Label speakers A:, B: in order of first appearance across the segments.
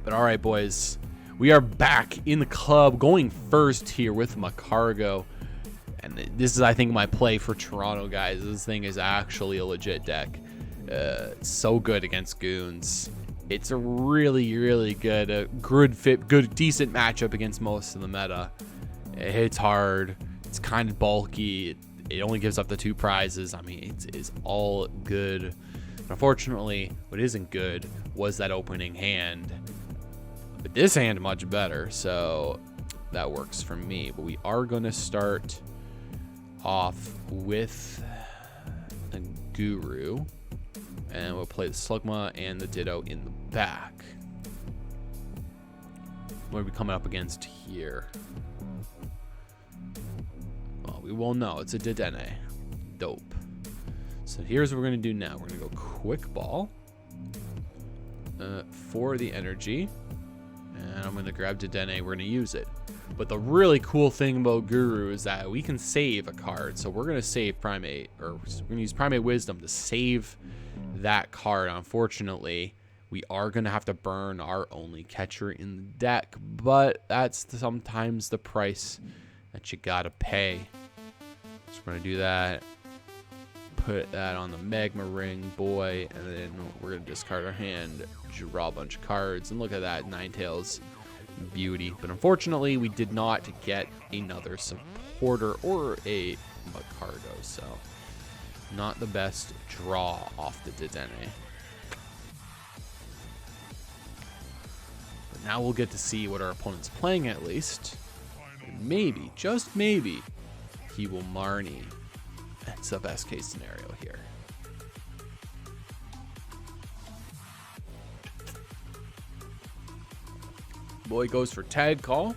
A: But all right, boys, we are back in the club, going first here with Magcargo. And this is, I think, my play for Toronto, guys. This thing is actually a legit deck. It's so good against goons. It's a really, really good, decent matchup against most of the meta. It hits hard. It's kind of bulky. It only gives up the 2 prizes. I mean, it is all good. Unfortunately, what isn't good was that opening hand. But this hand much better, so that works for me. But we are going to start off with a Guru, and we'll play the Slugma and the Ditto in the back. What are we coming up against here? Well, we will know. It's a Dedenne. Dope. So here's what we're going to do now. We're going to go Quick Ball for the energy. And I'm going to grab Dedenne. We're going to use it. But the really cool thing about Guru is that we can save a card. So we're going to save Primate, or we're going to use Primate Wisdom to save that card. Unfortunately, we are going to have to burn our only catcher in the deck. But that's sometimes the price that you got to pay. So we're going to do that. Put that on the Magma Ring, boy, and then we're gonna discard our hand, draw a bunch of cards, and look at that, Ninetales beauty. But unfortunately, we did not get another supporter or a Magcargo, so not the best draw off the Dedenne. But now we'll get to see what our opponent's playing at least. And maybe, just maybe, he will Marnie. That's the best case scenario here. Boy goes for tag call.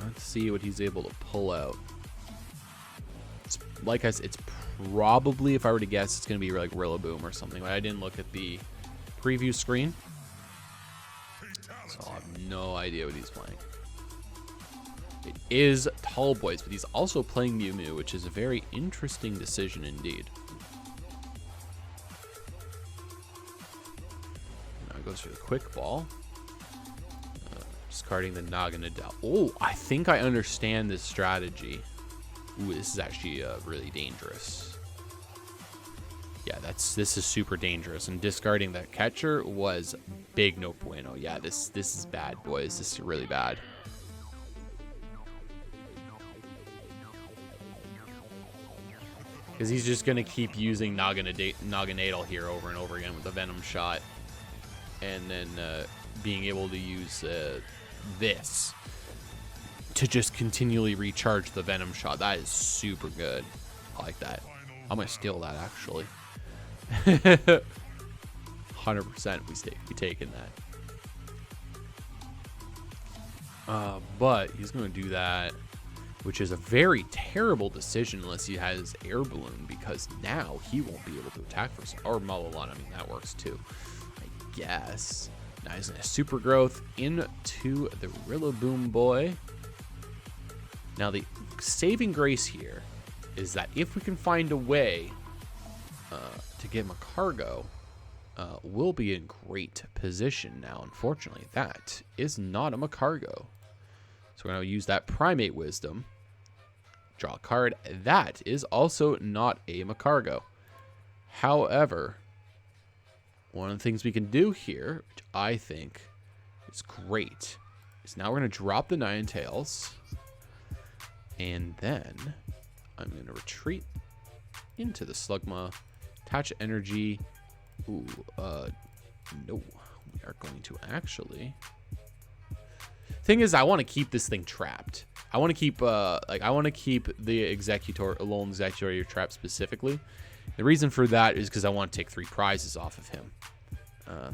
A: Let's see what he's able to pull out. It's, like I said, it's probably, if I were to guess, it's going to be like Rillaboom or something. But I didn't look at the preview screen, so I have no idea what he's playing. It is Tall Boys, but he's also playing Mew Mew, which is a very interesting decision indeed. Now it goes for the Quick Ball. Discarding the Naganadel. Oh, I think I understand this strategy. Ooh, this is actually really dangerous. Yeah, this is super dangerous, and discarding that catcher was big no bueno. Yeah, this is bad, boys. This is really bad. Because he's just gonna keep using Naganadel here over and over again with the Venom Shot, and then being able to use this to just continually recharge the Venom Shot. That is super good. I like that. I'm gonna steal that actually. 100% we taking that. But he's gonna do that, which is a very terrible decision unless he has Air Balloon, because now he won't be able to attack for or Mullalon. I mean, that works too, I guess. Now he's gonna Super Growth into the Rillaboom boy. Now the saving grace here is that if we can find a way to get Magcargo, we'll be in great position now. Unfortunately, that is not a Magcargo. So we're going to use that Primate Wisdom. Draw a card. That is also not a Magcargo. However, one of the things we can do here, which I think is great, is now we're going to drop the Ninetales. And then I'm going to retreat into the Slugma. Attach energy. Ooh, no. We are going to actually... Thing is, I want to keep this thing trapped. I want to keep, I want to keep the Executor, Lone Executor trapped specifically. The reason for that is because I want to take 3 prizes off of him.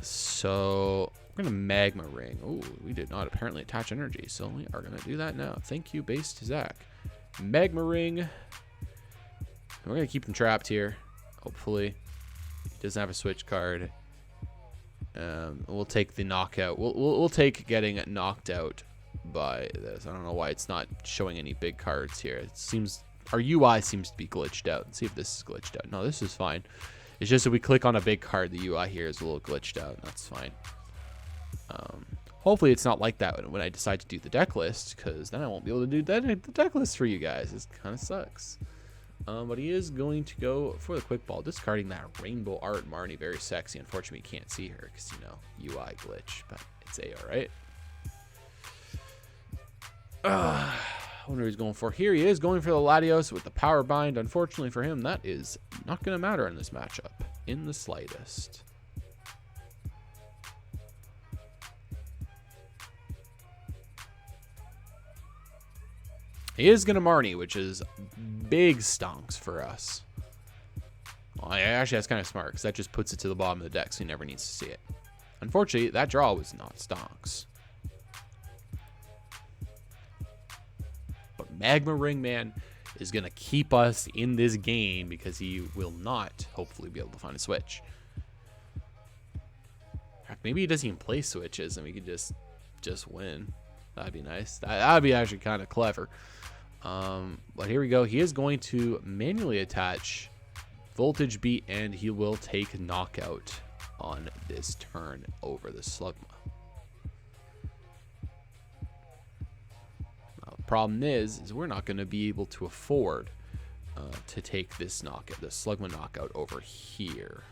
A: So we're going to Magma Ring. Ooh, we did not apparently attach energy, so we are going to do that now. Thank you, base to Zach. Magma Ring. We're going to keep him trapped here. Hopefully. He doesn't have a switch card. We'll take the knockout. We'll take getting knocked out by this. I don't know why it's not showing any big cards here. It seems Our UI seems to be glitched out. Let's see if this is glitched out. No, this is fine. It's just that we click on a big card, the UI here is a little glitched out. That's fine. Hopefully it's not like that when I decide to do the deck list, because then I won't be able to do the deck list for you guys. This kind of sucks. But he is going to go for the quick ball, discarding that rainbow art Marnie. Very sexy. Unfortunately, you can't see her because, you know, UI glitch, but it's A, all right. I wonder what he's going for. Here he is going for the Latios with the power bind. Unfortunately for him, that is not going to matter in this matchup in the slightest. He is going to Marnie, which is big stonks for us. Well, actually, that's kind of smart because that just puts it to the bottom of the deck so he never needs to see it. Unfortunately, that draw was not stonks. But Magma Ring, man, is going to keep us in this game because he will not, hopefully, be able to find a switch. Heck, maybe he doesn't even play switches and we could just win. That'd be nice. That'd be actually kind of clever. But here we go. He is going to manually attach Voltage Beat, and he will take knockout on this turn over the Slugma. Now, the problem is we're not going to be able to afford to take this knockout, the Slugma knockout over here.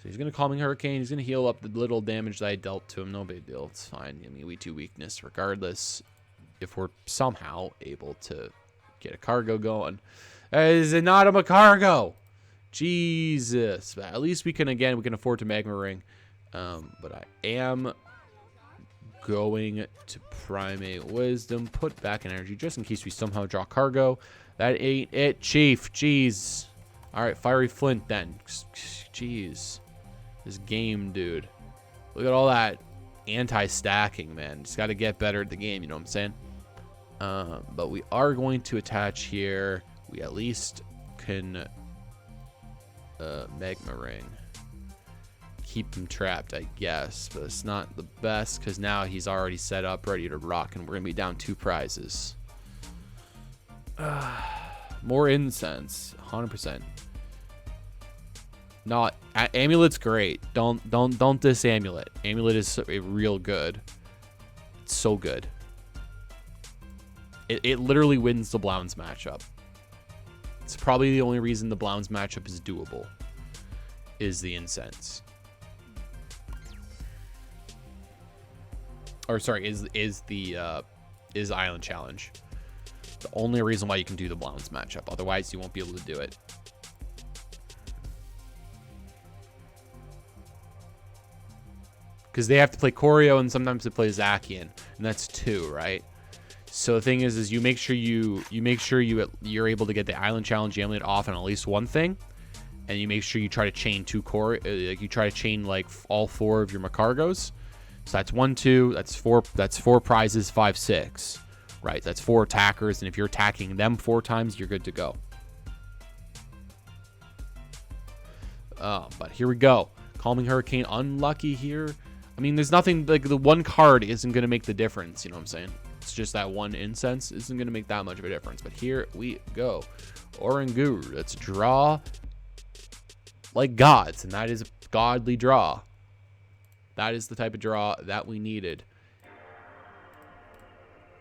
A: So he's going to Calming Hurricane. He's going to heal up the little damage that I dealt to him. No big deal. It's fine. I mean, we 2 weakness regardless. If we're somehow able to get a cargo going. Is it not a Magcargo? Jesus. But at least we can afford to Magma Ring. But I am going to Primate Wisdom. Put back an energy just in case we somehow draw cargo. That ain't it, Chief. Jeez. All right, Fiery Flint then. Jeez. This game, dude. Look at all that anti-stacking, man. Just got to get better at the game, you know what I'm saying? But we are going to attach here. We at least can Magma Ring. Keep him trapped, I guess. But it's not the best because now he's already set up, ready to rock, and we're going to be down 2 prizes. More incense, 100%. Not Amulet's great. Don't diss Amulet. Amulet is real good. It's so good. It literally wins the Blounds matchup. It's probably the only reason the Blounds matchup is doable. Is the incense. Or sorry, is Island Challenge. The only reason why you can do the Blounds matchup. Otherwise, you won't be able to do it. Because they have to play Choreo and sometimes they play Zacian, and that's 2, right? So the thing is you make sure you're able to get the Island Challenge Amulet off on at least one thing, and you make sure you try to chain 2 core. Like you try to chain like all 4 of your Magcargos. So that's 1, 2. That's 4. That's 4 prizes. 5, 6. Right. That's 4 attackers, and if you're attacking them 4 times, you're good to go. But here we go. Calming Hurricane, unlucky here. I mean, there's nothing, like the 1 card isn't going to make the difference, you know what I'm saying? It's just that 1 incense isn't going to make that much of a difference. But here we go. Oranguru, let's draw like gods, and that is a godly draw. That is the type of draw that we needed.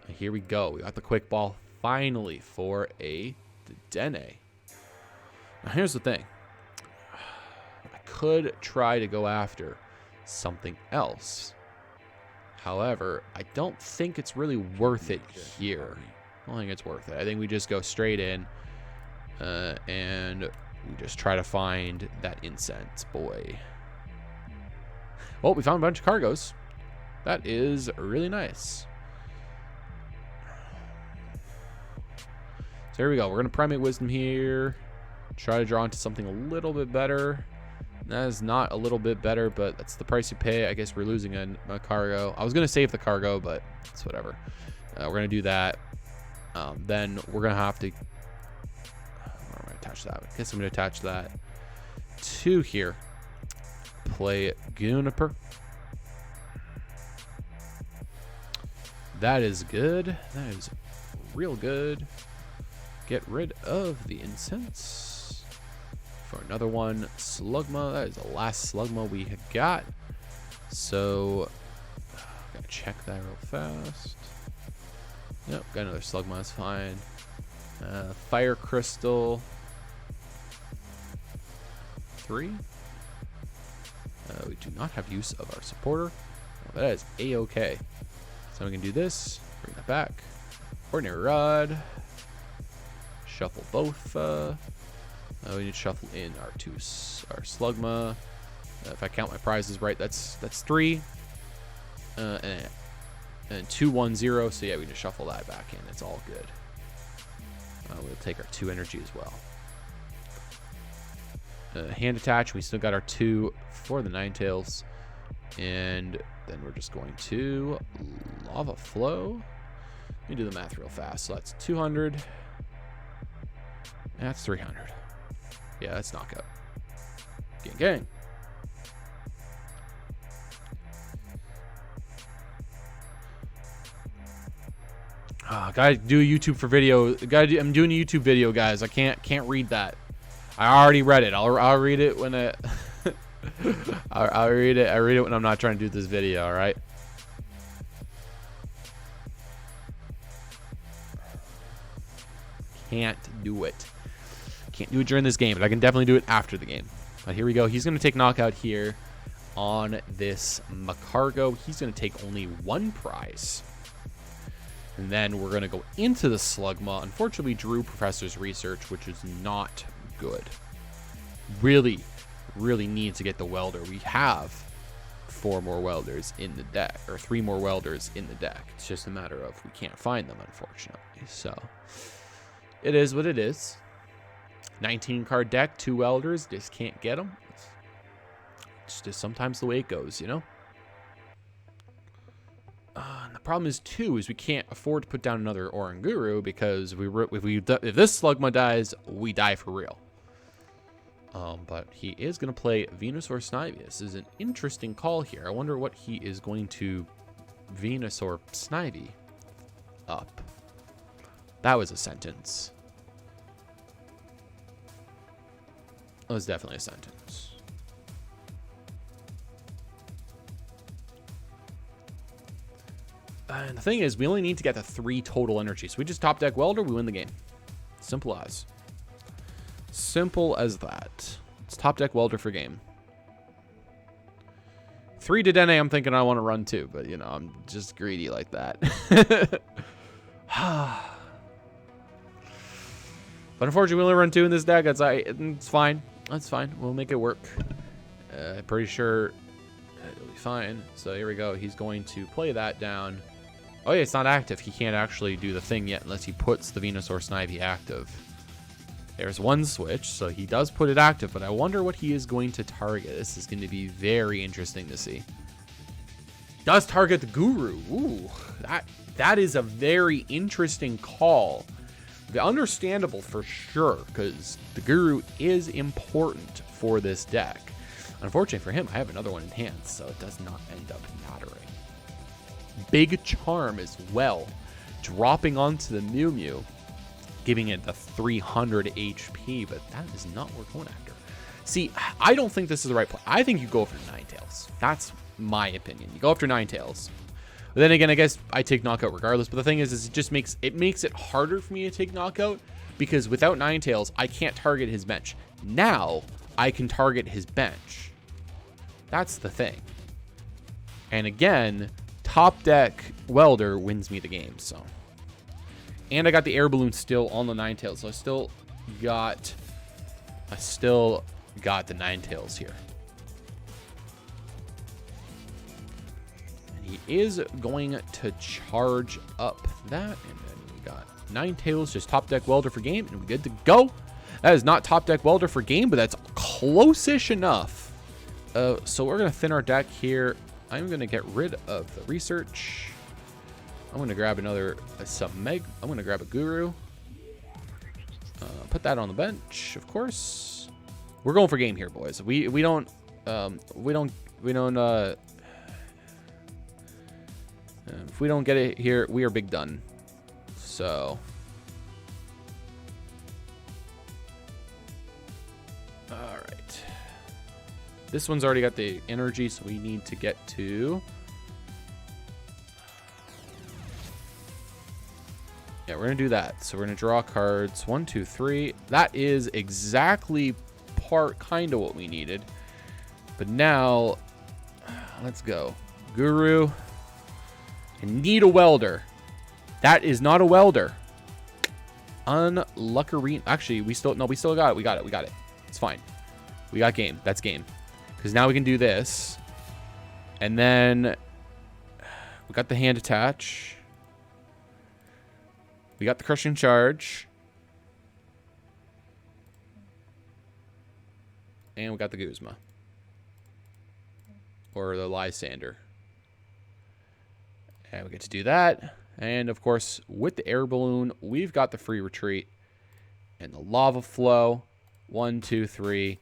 A: And here we go. We got the quick ball finally for a Dene. Now, here's the thing. I could try to go after something else. However, I don't think it's really worth it here. I don't think it's worth it. I think we just go straight in and we just try to find that incense boy. Well, we found a bunch of cargoes. That is really nice. So here we go. We're going to Primate Wisdom here. Try to draw into something a little bit better. That is not a little bit better, but that's the price you pay. I guess we're losing a cargo. I was going to save the cargo, but it's whatever. We're going to do that. Then we're going to have to... I'm going to attach that. I guess I'm going to attach that to here. Play Gooniper. That is good. That is real good. Get rid of the incense. For another one, Slugma. That is the last Slugma we have got. So, gotta check that real fast. Yep, got another Slugma. That's fine. Fire Crystal. 3. We do not have use of our supporter. Oh, that is A-okay. So we can do this. Bring that back. Ordinary Rod. Shuffle both. We need to shuffle in our Slugma. If I count my prizes right, that's 3. And 2, 1, 0. So yeah, we just shuffle that back in. It's all good. We'll take our 2 energy as well. Hand attach. We still got our 2 for the Ninetales. And then we're just going to Lava Flow. Let me do the math real fast. So that's 200. That's 300. Yeah, that's knockout. Gang, gang. Gotta do a YouTube for video. I'm doing a YouTube video, guys. I can't read that. I already read it. I'll read it when it. I'll read it. I read it when I'm not trying to do this video. All right. Can't do it. Can't do it during this game, but I can definitely do it after the game. But here we go. He's gonna take knockout here on this Magcargo. He's gonna take only 1 prize. And then we're going to go into the Slugma. Unfortunately, we drew Professor's Research, which is not good. Really, really need to get the Welder. We have 4 more Welders in the deck, or 3 more Welders in the deck. It's just a matter of we can't find them, unfortunately. So, it is what it is. 19 card deck, 2 Welders, just can't get them. It's just sometimes the way it goes, you know? And the problem is too we can't afford to put down another Oranguru because if this Slugma dies, we die for real. But he is going to play Venusaur Snivy. This is an interesting call here. I wonder what he is going to Venusaur Snivy up. That was a sentence. That was definitely a sentence. And the thing is, we only need to get to 3 total energy. So we just top deck Welder, we win the game. Simple as. Simple as that. It's top deck Welder for game. 3 to Dene, I'm thinking I want to run too, but you know, I'm just greedy like that. But unfortunately, we only run 2 in this deck. It's fine. That's fine. We'll make it work. Pretty sure it'll be fine. So here we go. He's going to play that down. Oh yeah, it's not active. He can't actually do the thing yet unless he puts the Venusaur Snivy active. There's 1 switch, so he does put it active, but I wonder what he is going to target. This is going to be very interesting to see. Does target the Guru. Ooh, that is a very interesting call. Understandable for sure, because the Guru is important for this deck. Unfortunately for him, I have another one in hand, so it does not end up mattering. Big Charm as well, dropping onto the Mew Mew, giving it the 300 HP, but that is not what we're going after. See, I don't think this is the right play. I think you go after Ninetales. That's my opinion. You go after Ninetales. But then again, I guess I take knockout regardless. But the thing is it just makes it harder for me to take knockout, because without Ninetales, I can't target his bench. Now I can target his bench. That's the thing. And again, top deck Welder wins me the game. So, and I got the air balloon still on the Ninetales, so I still got the Ninetales here. And he is going to charge up that, and then we got Ninetales, just top deck Welder for game, and we're good to go. That is not top deck Welder for game, but that's close-ish enough. So we're going to thin our deck here. I'm going to get rid of the research. I'm going to grab I'm going to grab a Guru. Put that on the bench, of course. We're going for game here, boys. We don't If we don't get it here, we are big done. So, all right. This one's already got the energy, so we need to get to. Yeah, we're gonna do that. So we're gonna draw cards. 1, 2, 3. That is exactly kind of what we needed. But now, let's go. Guru. I need a welder. That is not a welder. Unlucky. Actually, we still got it. We got it. It's fine. We got game. That's game. Because now we can do this. And then we got the hand attach. We got the crushing charge. And we got the Guzma. Or the Lysander. And we get to do that. And of course, with the air balloon, we've got the free retreat and the lava flow. 1, 2, 3.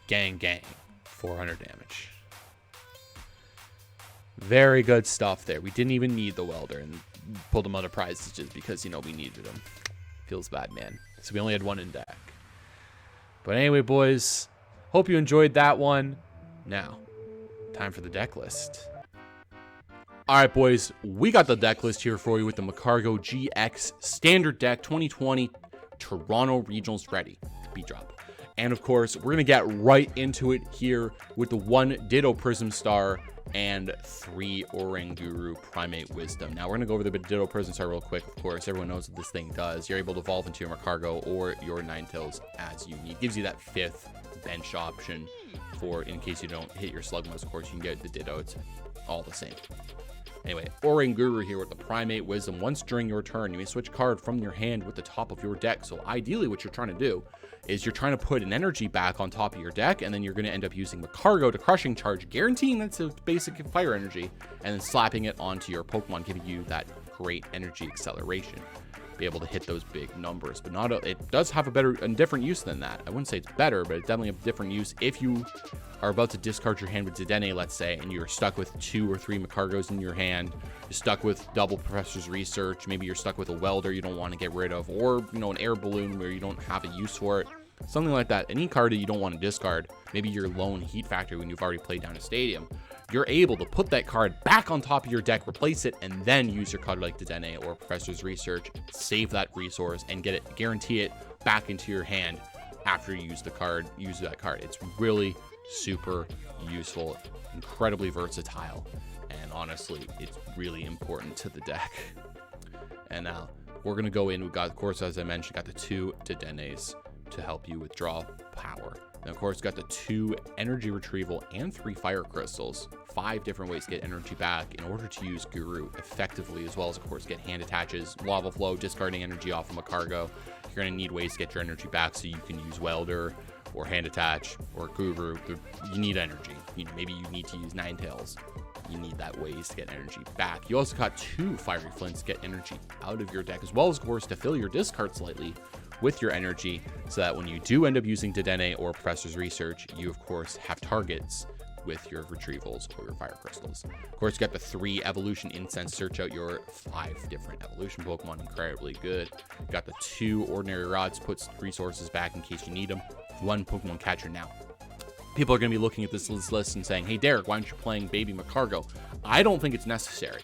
A: Gang, gang. 400 damage. Very good stuff there. We didn't even need the welder and pulled them out of prizes just because, you know, we needed them. Feels bad, man. So we only had one in deck. But anyway, boys, hope you enjoyed that one. Now, time for the deck list. All right, boys, we got the deck list here for you with the Magcargo GX Standard Deck 2020 Toronto Regionals ready. Beat drop. And of course, we're going to get right into it here with the 1 Ditto Prism Star and 3 Oranguru Primate Wisdom. Now, we're going to go over the Ditto Prism Star real quick. Of course, everyone knows what this thing does. You're able to evolve into your Magcargo or your Ninetales as you need. Gives you that 5th bench option for in case you don't hit your Slugmas. Of course, you can get the Ditto. It's all the same. Anyway, Oranguru here with the Primate Wisdom. Once during your turn, you may switch a card from your hand with the top of your deck. So ideally what you're trying to do is you're trying to put an energy back on top of your deck, and then you're going to end up using Magcargo to Crushing Charge, guaranteeing that's a basic fire energy, and then slapping it onto your Pokemon, giving you that great energy acceleration. Be able to hit those big numbers, but not it does have a different use than that. I wouldn't say it's better, but it definitely have a different use. If you are about to discard your hand with Dedenne, let's say, and you're stuck with 2 or 3 Magcargos in your hand, you're stuck with double Professor's Research, maybe you're stuck with a welder you don't want to get rid of, or you know, an air balloon where you don't have a use for it, something like that. Any card that you don't want to discard, maybe your lone Heat Factory when you've already played down a stadium, you're able to put that card back on top of your deck, replace it, and then use your card like Dedenne or Professor's Research, save that resource, and get it, guarantee it back into your hand after you use that card. It's really super useful, incredibly versatile, and honestly, it's really important to the deck. And now we're gonna go in. We've got, of course, as I mentioned, got the 2 Dedennes to help you withdraw power. And of course, got the 2 energy retrieval and 3 fire crystals. 5 different ways to get energy back in order to use Guru effectively, as well as, of course, get hand attaches, lava flow, discarding energy off of Magcargo. You're going to need ways to get your energy back so you can use welder or hand attach or Guru. You need energy. Maybe you need to use Ninetales. You need that ways to get energy back. You also got 2 fiery flints to get energy out of your deck, as well as, of course, to fill your discard slightly with your energy, so that when you do end up using Dedenne or Professor's Research, you of course have targets with your retrievals or your fire crystals. Of course, you got the 3 evolution incense, search out your 5 different evolution Pokemon, incredibly good. You got the 2 ordinary rods, puts resources back in case you need them. 1 Pokemon catcher. Now, people are going to be looking at this list and saying, hey Derek, why aren't you playing Baby Magcargo? I don't think it's necessary,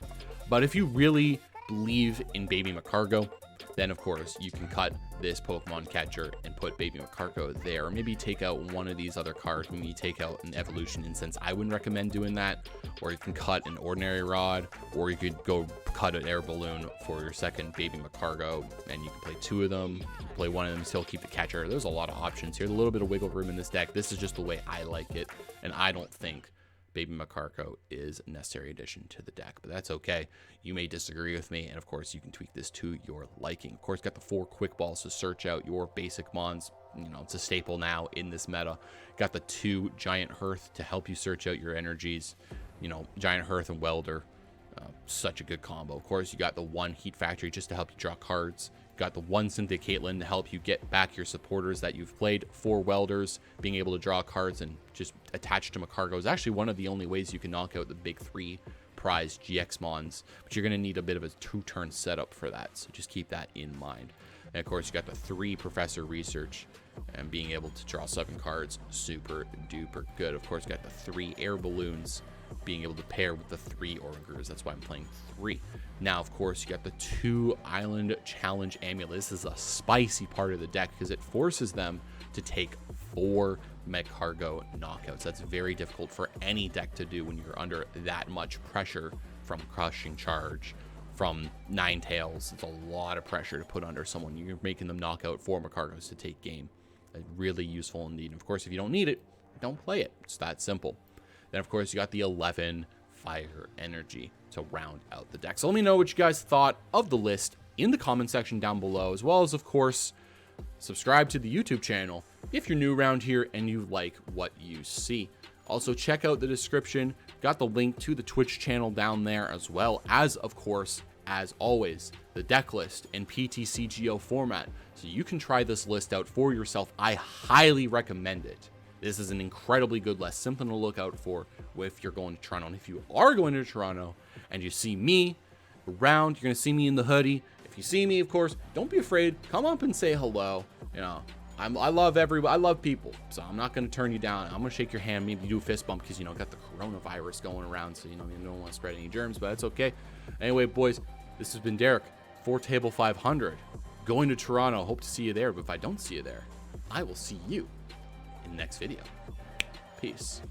A: but if you really believe in Baby Magcargo, then of course you can cut this Pokemon catcher and put Baby Magcargo there, or maybe take out one of these other cards. Maybe take out an evolution incense. I wouldn't recommend doing that. Or you can cut an ordinary rod, or you could go cut an air balloon for your second Baby Magcargo, and you can play 2 of them. You can play 1 of them, still keep the catcher. There's a lot of options here. A little bit of wiggle room in this deck. This is just the way I like it, and I don't think Baby Magcargo is a necessary addition to the deck, but that's okay. You may disagree with me, and of course you can tweak this to your liking. Of course, got the 4 quick balls to search out your basic mons. You know, it's a staple now in this meta. Got the 2 Giant Hearth to help you search out your energies. You know, Giant Hearth and Welder, such a good combo. Of course, you got the 1 Heat Factory just to help you draw cards. Got the 1 Cynthia Caitlyn to help you get back your supporters that you've played. 4 Welders, being able to draw cards and just attach to Magcargo is actually one of the only ways you can knock out the big 3 prized GX mons, but you're going to need a bit of a 2-turn setup for that, so just keep that in mind. And of course, you got the 3 Professor Research, and being able to draw 7 cards, super duper good. Of course, you got the 3 Air Balloons, being able to pair with the 3 Ogres. That's why I'm playing 3. Now, of course, you got the 2 Island Challenge Amulets. This is a spicy part of the deck because it forces them to take 4 Magcargo knockouts. That's very difficult for any deck to do when you're under that much pressure from Crushing Charge, from Ninetales. It's a lot of pressure to put under someone. You're making them knock out 4 Magcargos to take game. Really useful indeed. And of course, if you don't need it, don't play it. It's that simple. Then, of course, you got the 11 Fire Energy to round out the deck. So let me know what you guys thought of the list in the comment section down below, as well as, of course, subscribe to the YouTube channel if you're new around here and you like what you see. Also, check out the description. Got the link to the Twitch channel down there, as well as, of course, as always, the deck list in PTCGO format. So you can try this list out for yourself. I highly recommend it. This is an incredibly good list, something to look out for if you're going to Toronto. And if you are going to Toronto and you see me around, you're going to see me in the hoodie. If you see me, of course, don't be afraid. Come up and say hello. You know, I love everybody. I love people, so I'm not going to turn you down. I'm going to shake your hand, maybe do a fist bump because, you know, got the coronavirus going around, so, you know, you don't want to spread any germs, but it's okay. Anyway, boys, this has been Derek for Table 500. Going to Toronto. Hope to see you there, but if I don't see you there, I will see you in the next video. Peace.